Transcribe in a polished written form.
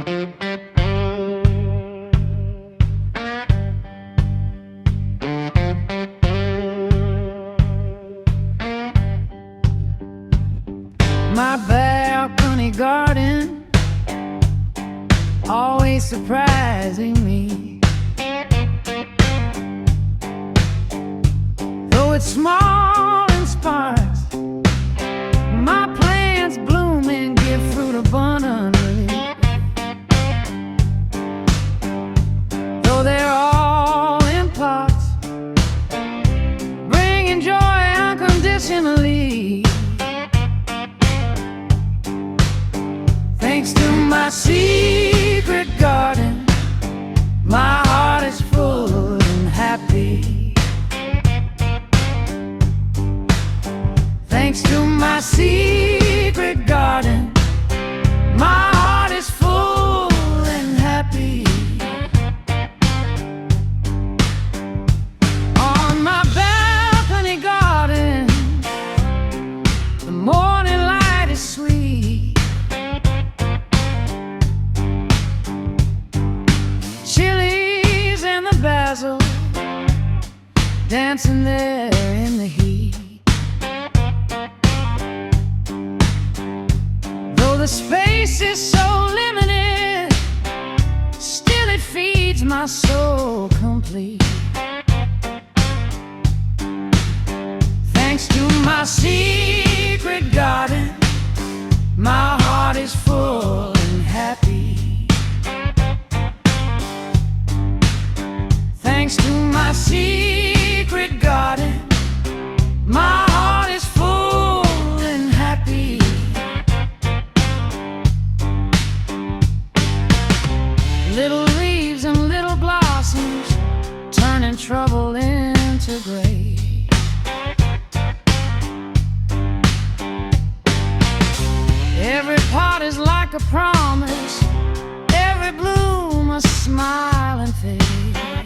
My balcony garden always surprising me. Though it's small and sparse, my plants bloom and give fruit abundantly. Though they're all in pots, bringing joy unconditionally. Thanks to my secret garden, my heart is full and happy. Thanks to my secret garden, my heart is full and happy. On my balcony garden, the morning light is sweet. Chilies and the basil dancing there in the heat. Though the space is so limited, still it feeds my soul complete. Thanks to my secret garden, my heart is full and happy. Thanks to my secret garden, my heart is full and happy. Little leaves and little blossoms, turning trouble into gray. Every part is like a promise, every bloom a smiling face.